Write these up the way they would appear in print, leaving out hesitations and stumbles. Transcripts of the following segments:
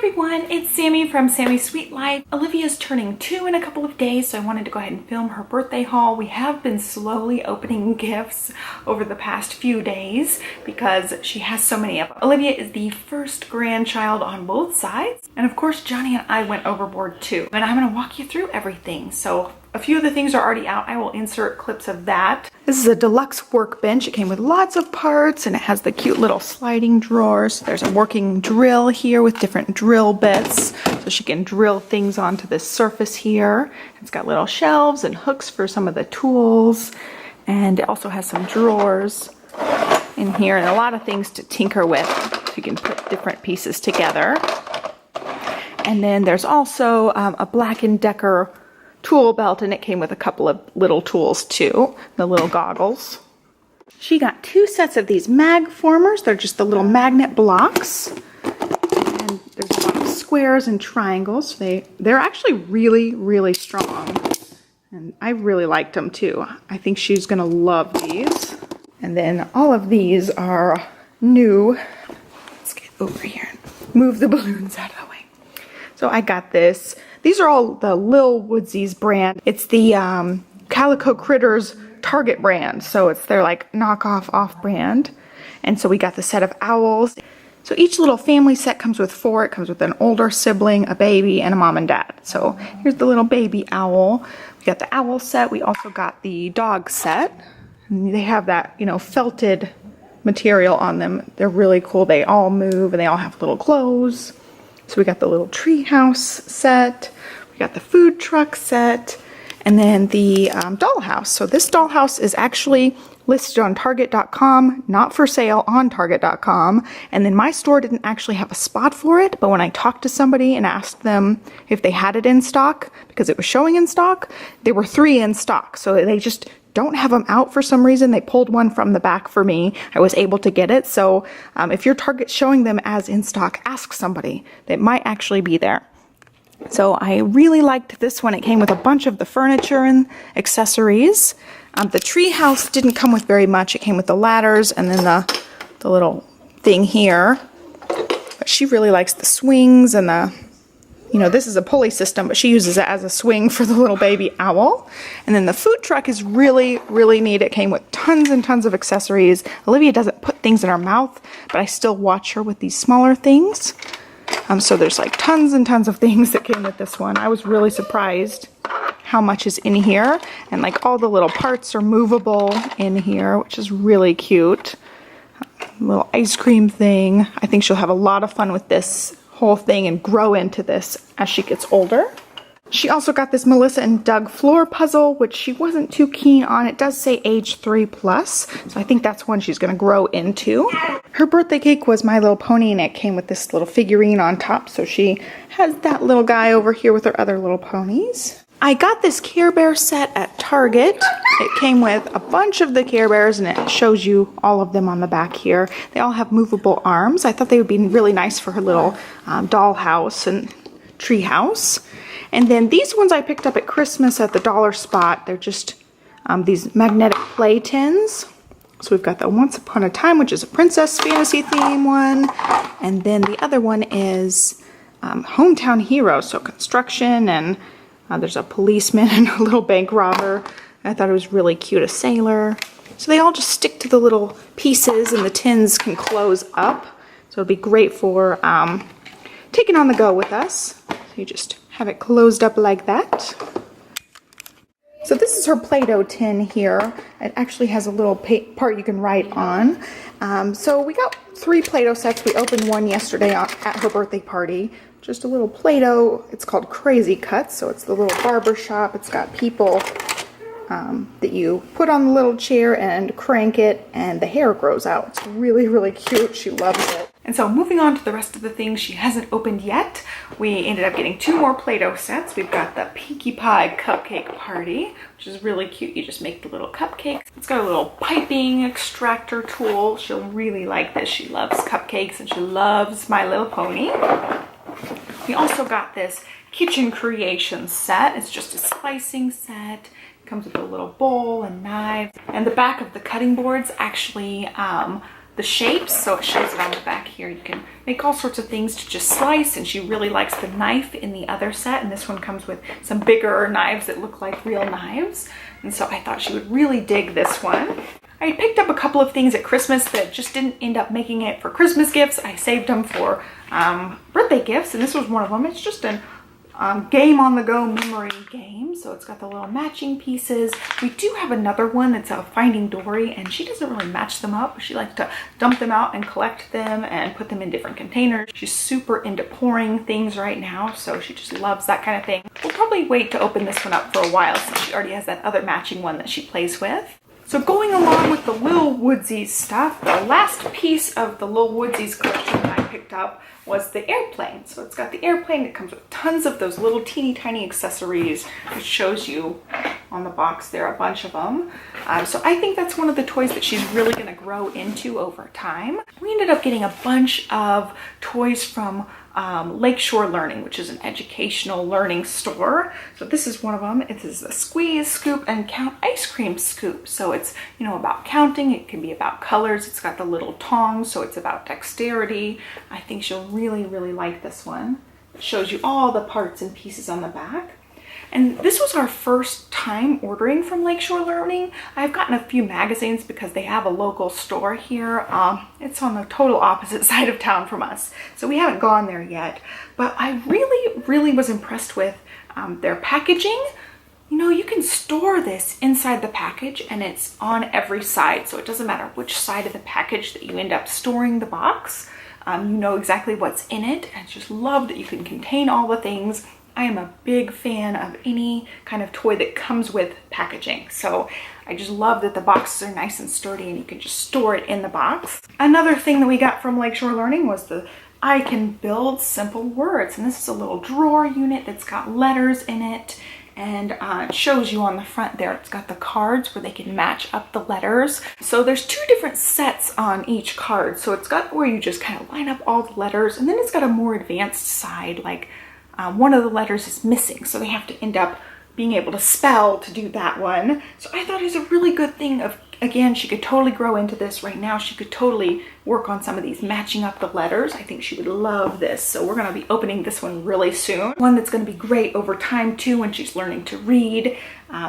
everyone, it's Sammy from Sammy's Sweet Life. Olivia's turning 2 in a couple of days, so I wanted to go ahead and film her birthday haul. We have been slowly opening gifts over the past few days because she has so many of them. Olivia is the first grandchild on both sides, and of course Johnny and I went overboard too. And I'm going to walk you through everything. So a few of the things are already out. I will insert clips of that. This is a deluxe workbench. It came with lots of parts and it has the cute little sliding drawers. There's a working drill here with different drill bits so she can drill things onto this surface here. It's got little shelves and hooks for some of the tools, and it also has some drawers in here and a lot of things to tinker with so you can put different pieces together. And then there's also a Black & Decker tool belt, and it came with a couple of little tools too, the little goggles. She got 2 sets of these mag formers. They're just the little magnet blocks, and there's a lot of squares and triangles. They're actually really strong, and I really liked them too. I think she's gonna love these. And then all of these are new. Let's get over here and move the balloons out of the way. So I got this. These are all the Lil Woodsies brand. It's the Calico Critters Target brand. So it's their like knockoff off brand. And so we got the set of owls. So each little family set comes with 4. It comes with an older sibling, a baby, and a mom and dad. So here's the little baby owl. We got the owl set. We also got the dog set. And they have that, you know, felted material on them. They're really cool. They all move and they all have little clothes. So we got the little tree house set, we got the food truck set, and then the dollhouse. So this dollhouse is actually listed on Target.com, not for sale on Target.com. And then my store didn't actually have a spot for it, but when I talked to somebody and asked them if they had it in stock, because it was showing in stock, there were 3 in stock. So they just don't have them out for some reason. They pulled one from the back for me. I was able to get it. So if your Target's showing them as in stock, ask somebody. They might actually be there. So I really liked this one. It came with a bunch of the furniture and accessories. The tree house didn't come with very much. It came with the ladders and then the little thing here. But she really likes the swings and the, you know, this is a pulley system, but she uses it as a swing for the little baby owl. And then the food truck is really neat. It came with tons and tons of accessories. Olivia doesn't put things in her mouth, but I still watch her with these smaller things. So there's like tons and tons of things that came with this one. I was really surprised how much is in here. And like all the little parts are movable in here, which is really cute. Little ice cream thing. I think she'll have a lot of fun with this whole thing and grow into this as she gets older. She also got this Melissa and Doug floor puzzle, which she wasn't too keen on. It does say age 3+, so I think that's one she's gonna grow into. Her birthday cake was My Little Pony, and it came with this little figurine on top, so she has that little guy over here with her other little ponies. I got this Care Bear set at Target. It came with a bunch of the Care Bears, and it shows you all of them on the back here. They all have movable arms. I thought they would be really nice for her little dollhouse and tree house. And then these ones I picked up at Christmas at the dollar spot. They're just these magnetic play tins. So we've got the Once Upon a Time, which is a princess fantasy theme one. And then the other one is Hometown Hero, so construction, and there's a policeman and a little bank robber. I thought it was really cute, a sailor. So they all just stick to the little pieces, and the tins can close up. So it'll be great for taking on the go with us. So you just have it closed up like that. So this is her Play-Doh tin here. It actually has a little part you can write on. So we got 3 Play-Doh sets. We opened one yesterday at her birthday party. Just a little Play-Doh. It's called Crazy Cuts. So it's the little barber shop. It's got people that you put on the little chair and crank it, and the hair grows out. It's really cute. She loves it. And so moving on to the rest of the things she hasn't opened yet, we ended up getting 2 more Play-Doh sets. We've got the Pinkie Pie Cupcake Party, which is really cute. You just make the little cupcakes. It's got a little piping extractor tool. She'll really like this. She loves cupcakes and she loves My Little Pony. We also got this Kitchen Creation set. It's just a slicing set. It comes with a little bowl and knife. And the back of the cutting boards actually the shapes. So it shows it on the back here. You can make all sorts of things to just slice, and she really likes the knife in the other set. And this one comes with some bigger knives that look like real knives. And so I thought she would really dig this one. I picked up a couple of things at Christmas that just didn't end up making it for Christmas gifts. I saved them for birthday gifts, and this was one of them. It's just a game on the go memory game. So it's got the little matching pieces. We do have another one that's a Finding Dory, and she doesn't really match them up. She likes to dump them out and collect them and put them in different containers. She's super into pouring things right now, so she just loves that kind of thing. We'll probably wait to open this one up for a while since she already has that other matching one that she plays with. So going along with the Lil Woodsies stuff, the last piece of the Lil Woodsies collection that I picked up was the airplane. So it's got the airplane. It comes with tons of those little teeny tiny accessories, which shows you on the box there a bunch of them. So I think that's one of the toys that she's really going to grow into over time. We ended up getting a bunch of toys from Lakeshore Learning, which is an educational learning store. So this is one of them. It is the Squeeze, Scoop, and Count Ice Cream Scoop. So it's, you know, about counting. It can be about colors. It's got the little tongs, so it's about dexterity. I think she'll really, really like this one. It shows you all the parts and pieces on the back. And this was our first time ordering from Lakeshore Learning. I've gotten a few magazines because they have a local store here. It's on the total opposite side of town from us, so we haven't gone there yet. But I really was impressed with their packaging. You know, you can store this inside the package and it's on every side, so it doesn't matter which side of the package that you end up storing the box. You know exactly what's in it. I just love that you can contain all the things. I am a big fan of any kind of toy that comes with packaging. So I just love that the boxes are nice and sturdy and you can just store it in the box. Another thing that we got from Lakeshore Learning was the I Can Build Simple Words. And this is a little drawer unit that's got letters in it. And it shows you on the front there, it's got the cards where they can match up the letters. So there's two different sets on each card. So it's got where you just kind of line up all the letters, and then it's got a more advanced side, like one of the letters is missing, so they have to end up being able to spell to do that one. So I thought it was a really good thing of, again, she could totally grow into this right now. She could totally work on some of these matching up the letters. I think she would love this. So we're going to be opening this one really soon. One that's going to be great over time too when she's learning to read.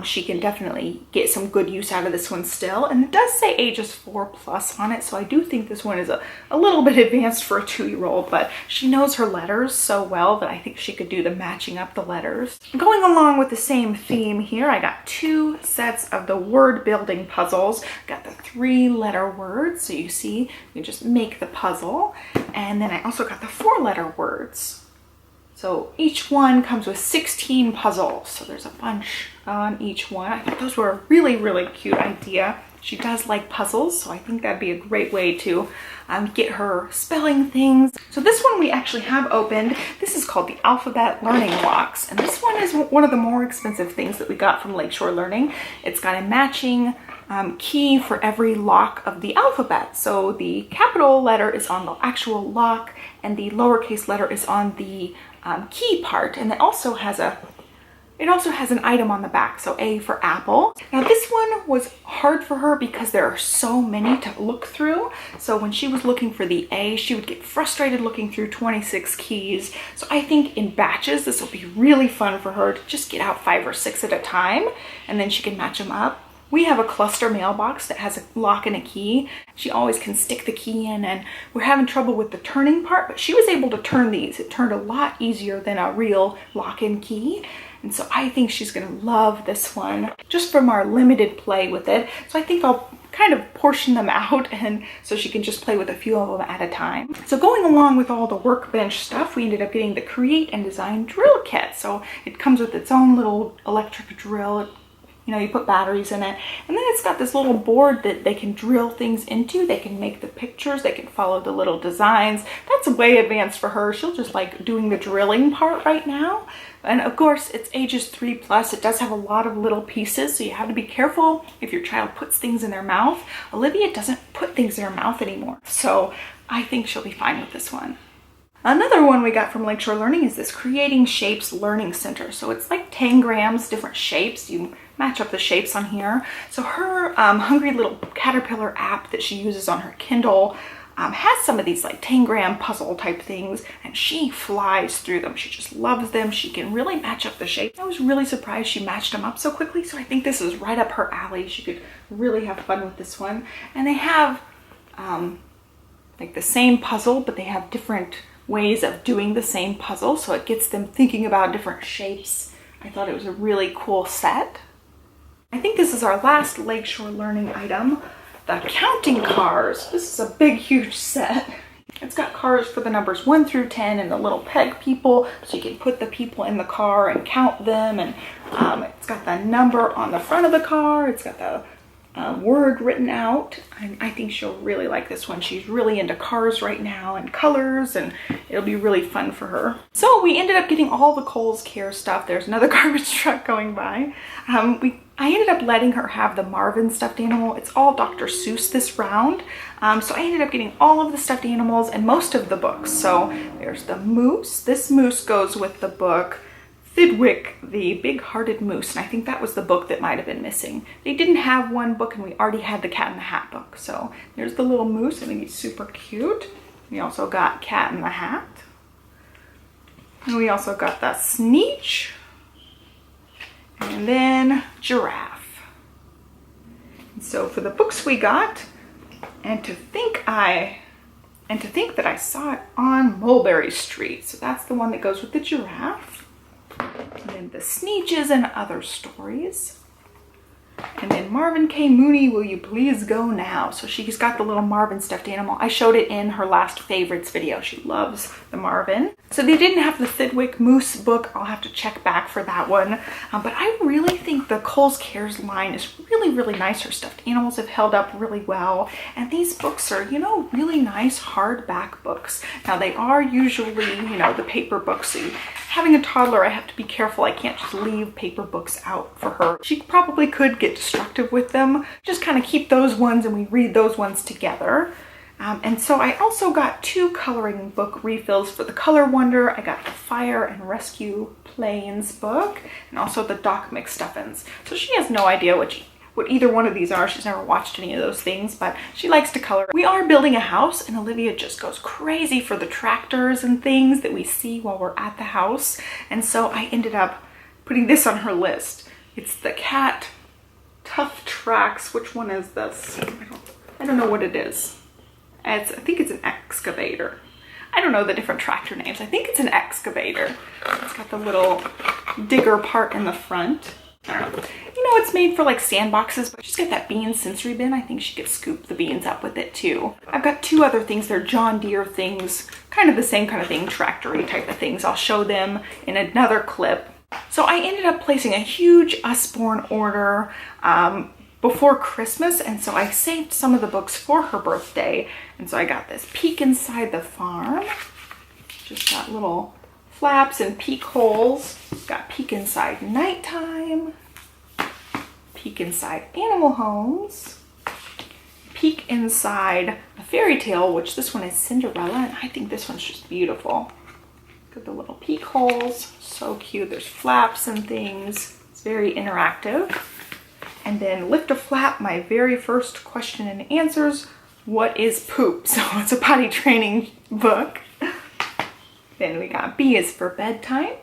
She can definitely get some good use out of this one still. And it does say ages 4+ on it. So I do think this one is a little bit advanced for a 2-year-old, but she knows her letters so well that I think she could do the matching up the letters. Going along with the same theme here, I got 2 sets of the word building puzzles. Got the 3-letter words. So you see, you just make the puzzle. And then I also got the 4-letter words. So each one comes with 16 puzzles. So there's a bunch on each one. I thought those were a really cute idea. She does like puzzles, so I think that'd be a great way to get her spelling things. So this one we actually have opened. This is called the Alphabet Learning Blocks. And this one is one of the more expensive things that we got from Lakeshore Learning. It's got a matching key for every lock of the alphabet. So the capital letter is on the actual lock and the lowercase letter is on the key part. And it also has an item on the back, so A for apple. Now this one was hard for her because there are so many to look through. So when she was looking for the A, she would get frustrated looking through 26 keys. So I think in batches, this will be really fun for her to just get out 5 or 6 at a time, and then she can match them up. We have a cluster mailbox that has a lock and a key. She always can stick the key in, and we're having trouble with the turning part, but she was able to turn these. It turned a lot easier than a real lock and key. And so I think she's gonna love this one just from our limited play with it. So I think I'll kind of portion them out and so she can just play with a few of them at a time. So going along with all the workbench stuff, we ended up getting the Create and Design drill kit. So it comes with its own little electric drill. You know, you put batteries in it, and then it's got this little board that they can drill things into. They can make the pictures, they can follow the little designs. That's way advanced for her. She'll just like doing the drilling part right now. And of course, it's ages 3+. It does have a lot of little pieces, so you have to be careful if your child puts things in their mouth. Olivia doesn't put things in her mouth anymore, so I think she'll be fine with this one. Another one we got from Lakeshore Learning is this Creating Shapes Learning Center. So it's like tangrams, different shapes. You match up the shapes on here. So her Hungry Little Caterpillar app that she uses on her Kindle has some of these like tangram puzzle type things, and she flies through them. She just loves them. She can really match up the shapes. I was really surprised she matched them up so quickly, so I think this is right up her alley. She could really have fun with this one. And they have like the same puzzle, but they have different ways of doing the same puzzle, so it gets them thinking about different shapes. I thought it was a really cool set. I think this is our last Lakeshore Learning item. The counting cars. This is a big, huge set. It's got cars for the numbers 1 through 10 and the little peg people, so you can put the people in the car and count them. And it's got the number on the front of the car. It's got the word written out. I think she'll really like this one. She's really into cars right now and colors, and it'll be really fun for her. So we ended up getting all the Kohl's Care stuff. There's another garbage truck going by. I ended up letting her have the Marvin stuffed animal. It's all Dr. Seuss this round. So I ended up getting all of the stuffed animals and most of the books. So there's the moose. This moose goes with the book Thidwick, the Big-Hearted Moose, and I think that was the book that might have been missing. They didn't have one book, and we already had the Cat in the Hat book. So there's the little moose. I think he's super cute. We also got Cat in the Hat. And we also got the Sneetch. And then Giraffe. And so for the books we got, and to think that I saw it on Mulberry Street. So that's the one that goes with the giraffe. And then the Sneetches and Other Stories. And then Marvin K. Mooney, Will You Please Go Now? So she's got the little Marvin stuffed animal. I showed it in her last favorites video. She loves the Marvin. So they didn't have the Thidwick Moose book. I'll have to check back for that one. But I really think the Kohl's Cares line is really, really nice. Her stuffed animals have held up really well. And these books are, you know, really nice hardback books. Now they are usually, you know, the paper books. So having a toddler, I have to be careful. I can't just leave paper books out for her. She probably could get destructive with them. Just kind of keep those ones and we read those ones together. And so I also got 2 coloring book refills for the Color Wonder. I got the Fire and Rescue Planes book and also the Doc McStuffins. So she has no idea what either one of these are. She's never watched any of those things, but she likes to color. We are building a house, and Olivia just goes crazy for the tractors and things that we see while we're at the house. And so I ended up putting this on her list. It's the Cat Tough Tracks. Which one is this? I don't know what it is. I think it's an excavator. I don't know the different tractor names. I think it's an excavator. It's got the little digger part in the front. I don't know. You know, it's made for like sandboxes, but she's got that bean sensory bin. I think she could scoop the beans up with it too. I've got 2 other things. They're John Deere things, kind of the same kind of thing, tractory type of things. I'll show them in another clip. So I ended up placing a huge Usborne order before Christmas, and so I saved some of the books for her birthday. And so I got this Peek Inside the Farm. Just got little flaps and peek holes. Got Peek Inside Nighttime. Peek Inside Animal Homes. Peek Inside a Fairy Tale, which this one is Cinderella, and I think this one's just beautiful. Look at the little peek holes. So cute. There's flaps and things. It's very interactive. And then Lift a Flap, my very first question and answers. What is poop? So it's a potty training book. Then we got B is for Bedtime.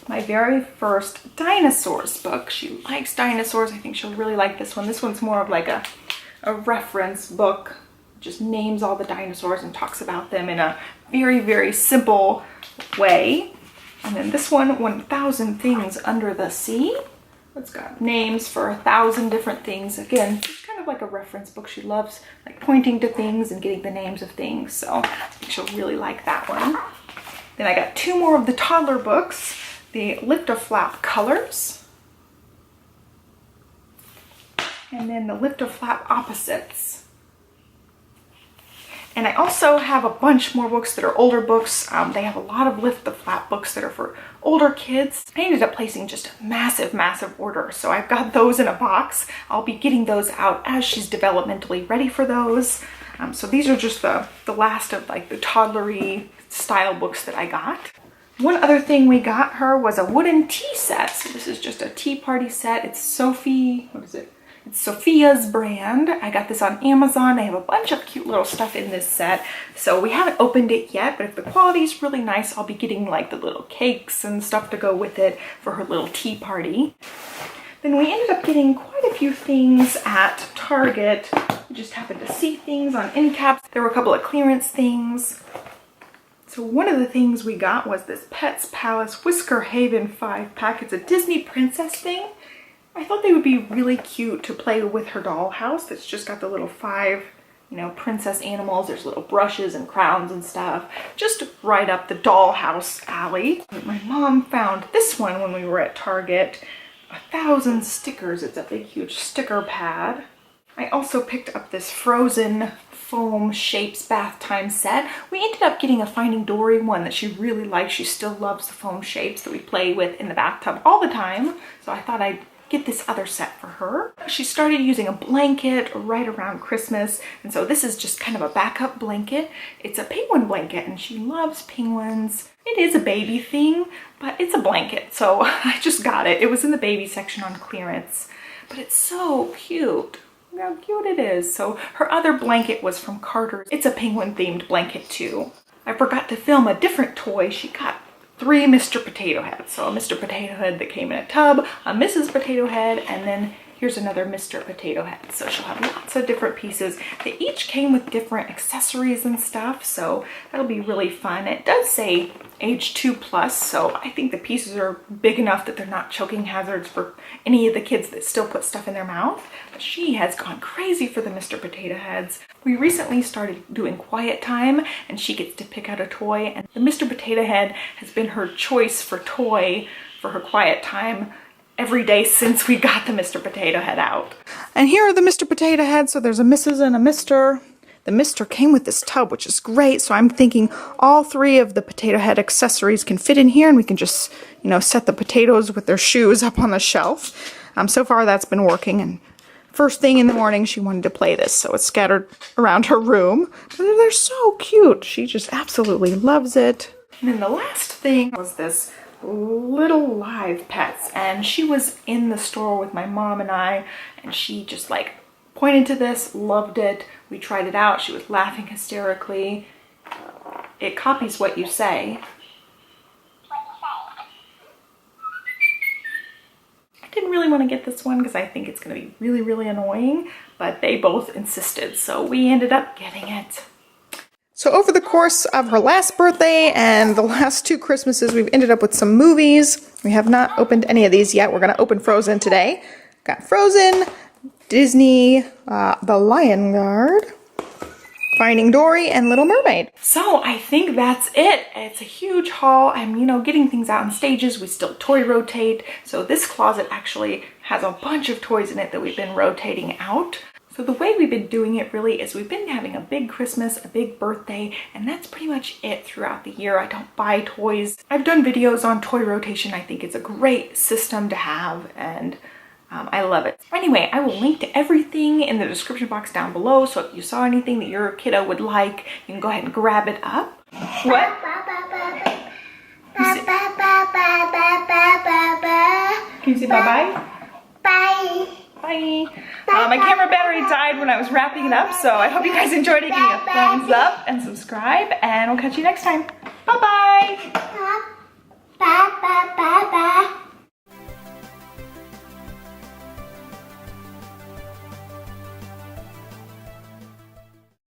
My very first Dinosaurs book. She likes dinosaurs. I think she'll really like this one. This one's more of like a reference book. Just names all the dinosaurs and talks about them in a very, very simple way. And then this one, 1,000 Things Under the Sea. It's got names for 1,000 different things. Again, it's kind of like a reference book. She loves like pointing to things and getting the names of things. So I think she'll really like that one. Then I got 2 more of the toddler books. The Lift a Flap Colors. And then the Lift a Flap Opposites. And I also have a bunch more books that are older books. They have a lot of Lift the Flap books that are for older kids. I ended up placing just a massive, massive order. So I've got those in a box. I'll be getting those out as she's developmentally ready for those. So these are just the last of like the toddlery style books that I got. One other thing we got her was a wooden tea set. So this is just a tea party set. It's It's Sophia's brand. I got this on Amazon. They have a bunch of cute little stuff in this set. So we haven't opened it yet, but if the quality is really nice, I'll be getting like the little cakes and stuff to go with it for her little tea party. Then we ended up getting quite a few things at Target. We just happened to see things on end caps. There were a couple of clearance things. So one of the things we got was this Pets Palace Whisker Haven 5-pack. It's a Disney princess thing. I thought they would be really cute to play with her dollhouse. It's just got the little 5, princess animals. There's little brushes and crowns and stuff. Just right up the dollhouse alley. My mom found this one when we were at Target. 1,000 stickers. It's a big, huge sticker pad. I also picked up this Frozen foam shapes bath time set. We ended up getting a Finding Dory one that she really likes. She still loves the foam shapes that we play with in the bathtub all the time. So I thought I'd get this other set for her. She started using a blanket right around Christmas, and so this is just kind of a backup blanket. It's a penguin blanket and she loves penguins. It is a baby thing, but it's a blanket, so I just got it. It was in the baby section on clearance, but it's so cute. Look how cute it is. So her other blanket was from Carter's. It's a penguin themed blanket too. I forgot to film a different toy. She got 3 Mr. Potato Heads. So a Mr. Potato Head that came in a tub, a Mrs. Potato Head, and then here's another Mr. Potato Head. So she'll have lots of different pieces. They each came with different accessories and stuff, so that'll be really fun. It does say age 2+, so I think the pieces are big enough that they're not choking hazards for any of the kids that still put stuff in their mouth. But she has gone crazy for the Mr. Potato Heads. We recently started doing quiet time and she gets to pick out a toy, and the Mr. Potato Head has been her choice for toy for her quiet time every day since we got the Mr. Potato Head out. And here are the Mr. Potato Heads. So there's a Mrs. and a Mr. The Mr. came with this tub, which is great. So I'm thinking all 3 of the Potato Head accessories can fit in here, and we can just, set the potatoes with their shoes up on the shelf. So far that's been working, and first thing in the morning she wanted to play this, so it's scattered around her room. But they're so cute. She just absolutely loves it. And then the last thing was this little live pets, and she was in the store with my mom and I, and she just pointed to this, loved it. We tried it out. She was laughing hysterically. It copies what you say. I didn't really want to get this one because I think it's going to be really, really annoying, but they both insisted, so we ended up getting it. So over the course of her last birthday and the last 2 Christmases, we've ended up with some movies. We have not opened any of these yet. We're going to open Frozen today. Got Frozen, Disney, The Lion Guard, Finding Dory, and Little Mermaid. So I think that's it. It's a huge haul. I'm, getting things out in stages. We still toy rotate. So this closet actually has a bunch of toys in it that we've been rotating out. So the way we've been doing it really is we've been having a big Christmas, a big birthday, and that's pretty much it throughout the year. I don't buy toys. I've done videos on toy rotation. I think it's a great system to have, and I love it. Anyway, I will link to everything in the description box down below, so if you saw anything that your kiddo would like, you can go ahead and grab it up. What? Can you say bye-bye? Bye. Bye. My camera battery died when I was wrapping it up, so I hope you guys enjoyed it. Give me a thumbs up and subscribe, and we'll catch you next time. Bye-bye. Bye-bye.